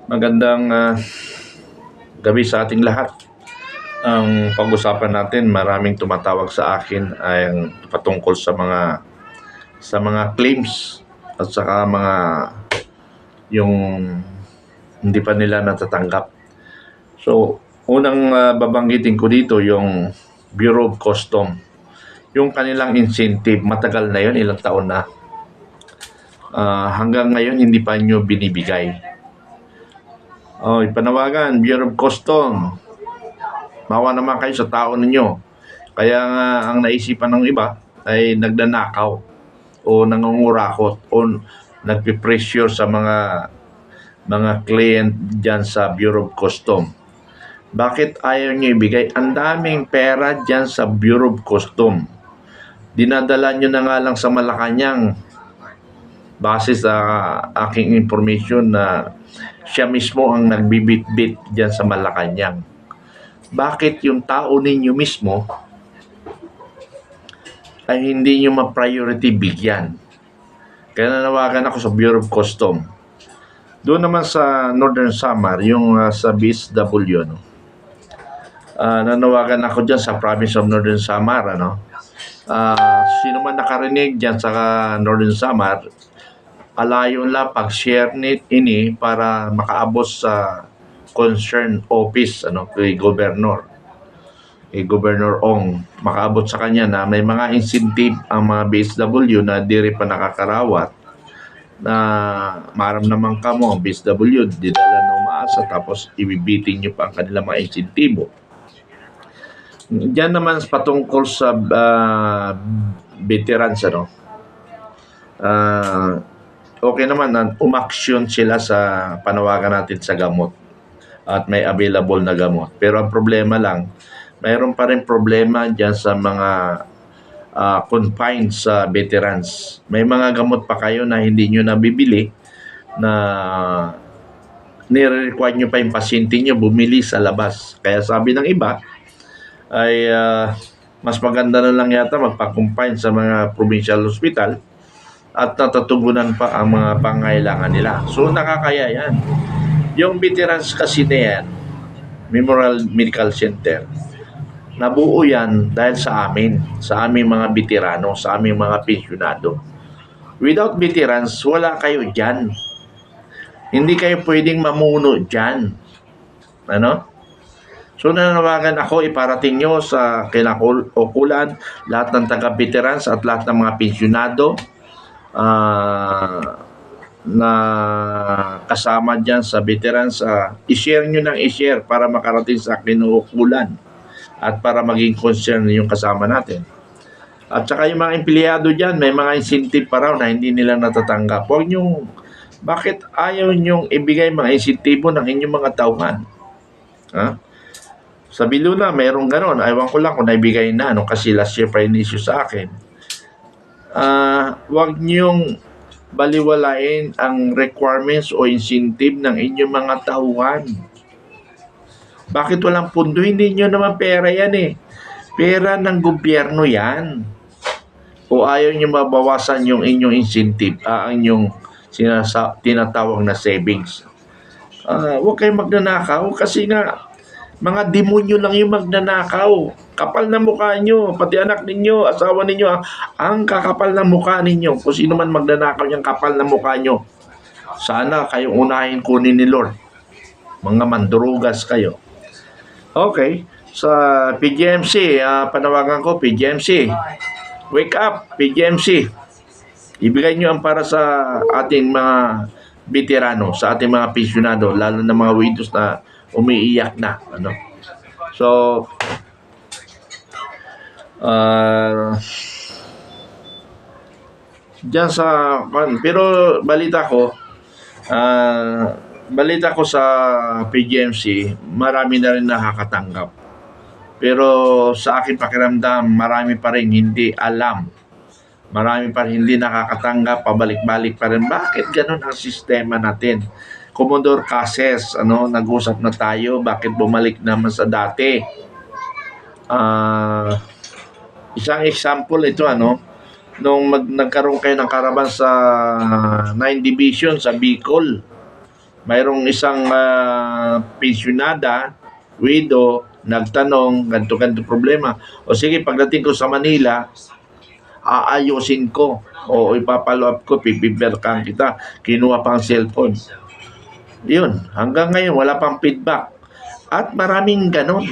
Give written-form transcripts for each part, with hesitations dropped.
Magandang gabi sa ating lahat. Ang pag-usapan natin, maraming tumatawag sa akin ay ang patungkol sa mga claims at saka mga yung hindi pa nila natatanggap. So, unang babanggitin ko dito yung Bureau of Custom. Yung kanilang incentive, matagal na yun, ilang taon na. Hanggang ngayon, hindi pa nyo binibigay. Panawagan, Bureau of Custom. Mawa naman kayo sa tao ninyo. Kaya nga ang naisipan ng iba ay nagdanakaw o nangungurakot o nagpipressure sa mga client dyan sa Bureau of Custom. Bakit ayaw nyo ibigay? Ang daming pera dyan sa Bureau of Custom. Dinadala nyo na nga lang sa Malacanang. Base sa aking information na siya mismo ang nagbibitbit dyan sa Malacanang. Bakit yung tao ninyo mismo ay hindi nyo ma-priority bigyan? Kaya nanawagan ako sa Bureau of Custom. Doon naman sa Northern Samar, yung sa BSW, nanawagan ako dyan sa province of Northern Samar. Sino man nakarinig dyan sa Northern Samar, alayon lang pag-share ini para makaabot sa concerned office kay Governor. Governor Ong, makaabot sa kanya na may mga incentive ang mga BSW na diri pa nakakarawat na maramdaman ka mo, BSW, didala na umaasa tapos ibibiting nyo pa ang kanilang mga insentibo. Diyan naman patungkol sa veterans, okay naman na umaksyon sila sa panawagan natin sa gamot at may available na gamot. Pero ang problema lang, mayroon pa rin problema dyan sa mga confined sa veterans. May mga gamot pa kayo na hindi nyo nabibili na nire-require nyo pa yung pasyente nyo bumili sa labas. Kaya sabi ng iba ay mas maganda na lang yata magpa-confine sa mga provincial hospital at natatugunan pa ang mga pangailangan nila. So nakakaya yan. Yung veterans kasi na yan, Memorial Medical Center, nabuo yan dahil sa aming mga veterano, sa aming mga pensyonado. Without veterans, wala kayo dyan. Hindi kayo pwedeng mamuno dyan. So nanawagan ako, iparating nyo sa kinakaukulan lahat ng taga-veterans at lahat ng mga pensyonado na kasama dyan sa veterans, i-share nyo ng i-share para makarating sa kinuukulan at para maging concern yung kasama natin. At saka yung mga empleyado dyan, may mga incentive pa raw na hindi nila natatanggap. Bakit ayaw nyong ibigay mga insentibo ng inyong mga tauhan? Sa Biluna, mayroong ganon. Aywan ko lang kung naibigay na, kasi last year pa in-issue sa akin. Huwag nyong baliwalain ang requirements o incentive ng inyong mga tauhan. Bakit walang pundo? Hindi nyo naman pera yan eh. Pera ng gobyerno yan. O ayaw nyo mabawasan yung inyong incentive, ang inyong tinatawag na savings. Huwag kayong magnanakaw kasi nga mga demonyo lang yung magnanakaw. Kapal na mukha nyo, pati anak ninyo, asawa ninyo, ang kakapal na mukha ninyo. Kung sino man magnanakaw yung kapal na mukha nyo, sana kayong unahin kunin ni Lord. Mga mandurugas kayo. Okay, sa PGMC, panawagan ko, PGMC. Wake up, PGMC. Ibigay nyo ang para sa ating mga veterano, sa ating mga pensyonado, lalo na mga widows na umiiyak na. So, dyan sa, pero balita ko sa PGMC, marami na rin nakakatanggap. Pero sa akin pakiramdam, marami pa rin hindi alam. Marami pa rin hindi nakakatanggap, pabalik-balik pa rin. Bakit ganun ang sistema natin? Commodore Cases, nag-usap na tayo, bakit bumalik naman sa dati? Isang example ito, nung nagkaroon kayo ng karaban sa 9 Division sa Bicol, mayroong isang pensyonada, widow, nagtanong, ganito problema. O sige, pagdating ko sa Manila, aayusin ko. O ipapalo up ko, pipiberkan kita. Kinuha pang cellphone. Yun, hanggang ngayon, wala pang feedback. At maraming ganon.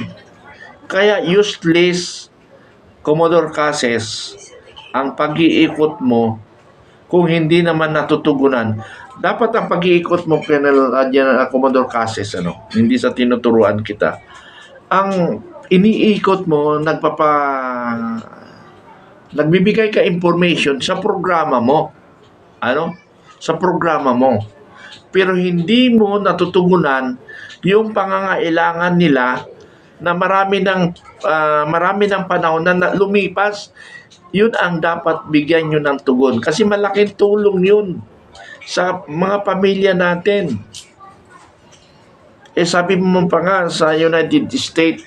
Kaya useless, Commodore Cases, ang pag-iikot mo, kung hindi naman natutugunan, dapat ang pag-iikot mo, Commodore Cases, hindi sa tinuturuan kita. Ang iniikot mo, nagbibigay ka information sa programa mo. Sa programa mo. Pero hindi mo natutugunan yung pangangailangan nila na marami ng panahon na lumipas. Yun ang dapat bigyan nyo ng tugon. Kasi malaking tulong yun sa mga pamilya natin. Sabi mo pa nga sa United States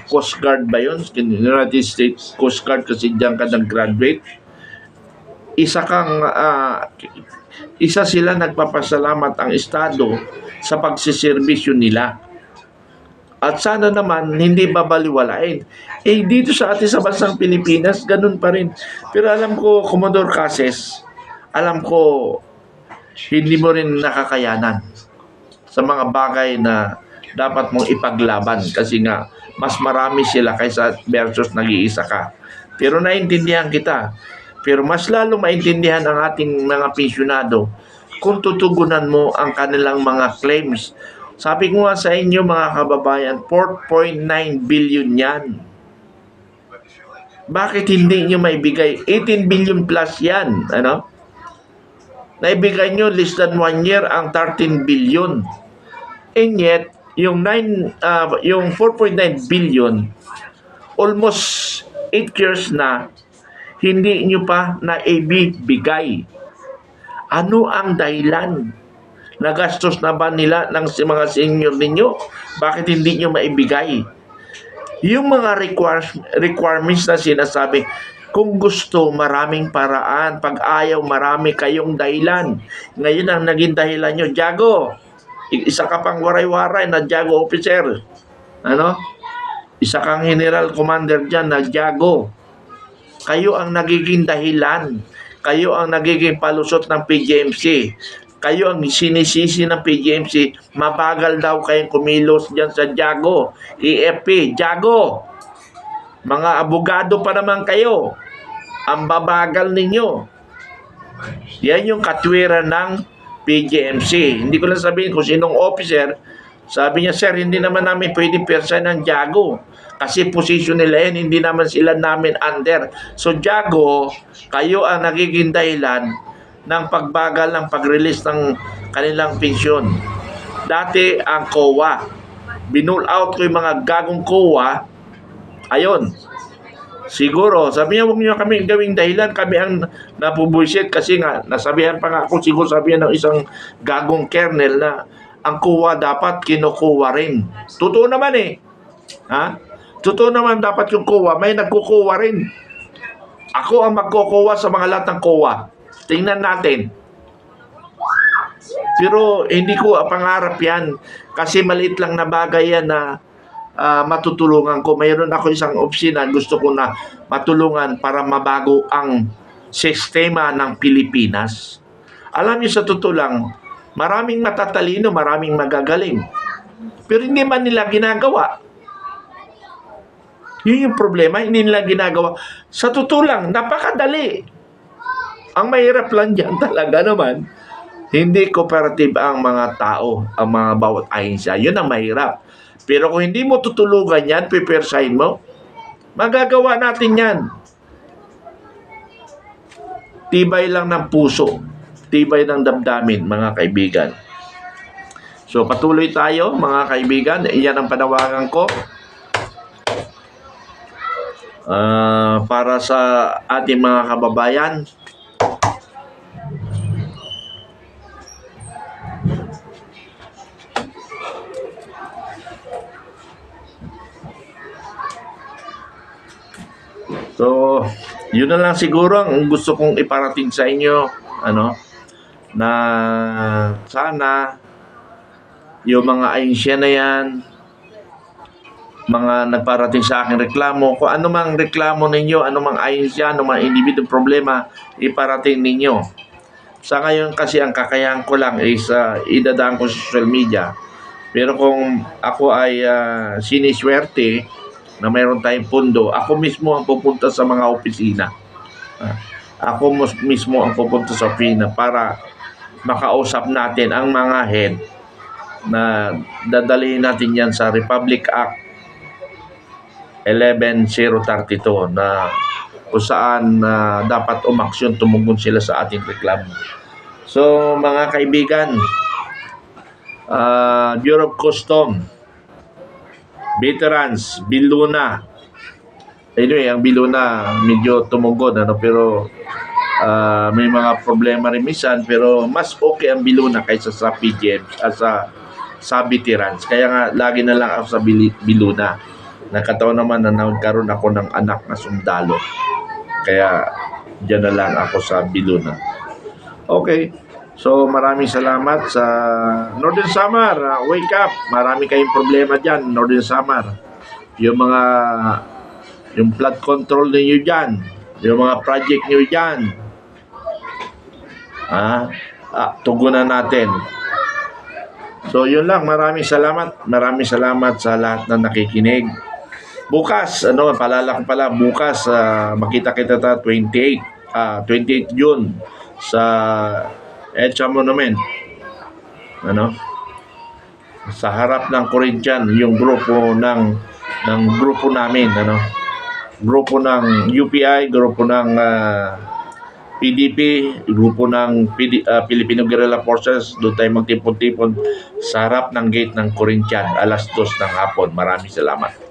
Coast Guard ba yun? United States Coast Guard, kasi diyan ka nag-graduate. Isa sila nagpapasalamat ang Estado sa pagsiservisyo nila. At sana naman hindi babaliwalain. Dito sa atin sa bansang Pilipinas, ganun pa rin. Pero alam ko, Commodore Cases, hindi mo rin nakakayanan sa mga bagay na dapat mong ipaglaban. Kasi nga, mas marami sila kaysa versus nag-iisa ka. Pero naintindihan kita. Pero mas lalo maintindihan ang ating mga pensyonado kung tutugunan mo ang kanilang mga claims. Sabi ko nga sa inyo mga kababayan, 4.9 billion yan. Bakit hindi nyo maibigay? 18 billion plus yan. Naibigay nyo less than 1 year ang 13 billion. And yet, yung 4.9 billion, almost 8 years na, hindi nyo pa naibibigay. Ano ang dahilan? Nagastos na ba nila ng mga senior ninyo? Bakit hindi nyo maibigay? Yung mga requirements na sinasabi, kung gusto, maraming paraan. Pag ayaw, marami kayong dahilan. Ngayon ang naging dahilan nyo, Jago. Isa ka pang waray-waray na Jago officer. Isa kang general commander dyan na Jago. Kayo ang nagiging dahilan. Kayo ang nagiging palusot ng PGMC. Kayo ang sinisisi ng PGMC. Mabagal daw kayong kumilos dyan sa Jago. EFP, Jago. Mga abogado pa naman kayo. Ang babagal ninyo. Yan yung katwiran ng PGMC. Hindi ko lang sabihin kung sinong officer. Sabi niya, sir, hindi naman namin pwede persa ng Jago. Kasi position nila yan, hindi naman sila namin under. So, Jago, kayo ang nagiging dahilan ng pagbagal ng pag-release ng kanilang pensyon. Dati, ang COA. Binul out ko yung mga gagong COA. Ayun. Siguro, sabi niya, huwag niyo kami gawing dahilan. Kami ang napubuisit kasi nga, nasabihan pa nga ako, siguro sabihan ng isang gagong kernel na ang COA dapat kinukuha rin. Totoo naman Totoo naman dapat yung COA, may nagkukuha rin. Ako ang magkukuha sa mga lahat ng COA. Tingnan natin. Pero hindi ko pangarap yan. Kasi maliit lang na bagay yan na matutulungan ko. Mayroon ako isang opisina, gusto ko na matulungan para mabago ang sistema ng Pilipinas. Alam niyo sa totoo lang, maraming matatalino, maraming magagaling. Pero hindi man nila ginagawa. Yun yung problema, hindi nila ginagawa. Sa totoo lang, napakadali. Ang mahirap lang dyan talaga naman, hindi cooperative ang mga tao, ang mga bawat ahensya. Yun ang mahirap. Pero kung hindi mo tutulugan yan, pipersahin mo, magagawa natin yan. Tibay lang ng puso, tibay ng damdamin, mga kaibigan. So, patuloy tayo, mga kaibigan. Iyan ang panawagan ko. Para sa ating mga kababayan. So, yun na lang siguro ang gusto kong iparating sa inyo. na sana yung mga ahensya na yan, mga nagparating sa akin reklamo, kung ano mang reklamo ninyo, ano mang ahensya, ano mang individual problema, iparating ninyo. Sa ngayon kasi ang kakayahan ko lang is idadaan ko sa social media. Pero kung ako ay siniswerte na mayroon tayong pundo, ako mismo ang pupunta sa mga opisina. Ako mismo ang pupunta sa opisina para makausap natin ang mga head na dadalhin natin yan sa Republic Act 11032 na kung saan dapat umaksyon, tumugon sila sa ating reklamo. So mga kaibigan, Bureau of Custom, veterans, Biluna. Anyway, ang Biluna medyo tumugon, pero may mga problema rin minsan, pero mas okay ang Biluna kaysa sa PGM, sa veterans. Kaya nga, lagi na lang ako sa Biluna. Nakataon naman na nagkaroon ako ng anak na sundalo. Kaya, dyan na lang ako sa Biluna. Okay. So, maraming salamat sa Northern Samar. Wake up. Marami kayong problema dyan, Northern Samar. Yung flood control ninyo dyan. Yung mga project nyo dyan. Tugunan natin. So, yun lang. Maraming salamat. Maraming salamat sa lahat na nakikinig. Bukas, paalala ko pala, bukas, makita-kita 28 June sa EDSA Monument. Sa harap ng Corinthian, yung grupo ng grupo namin, grupo ng UPI, grupo ng PDP, grupo ng Filipino Guerrilla Forces. Doon tayo magtipon-tipon sa harap ng gate ng Corinthian, alas 2 ng hapon. Maraming salamat.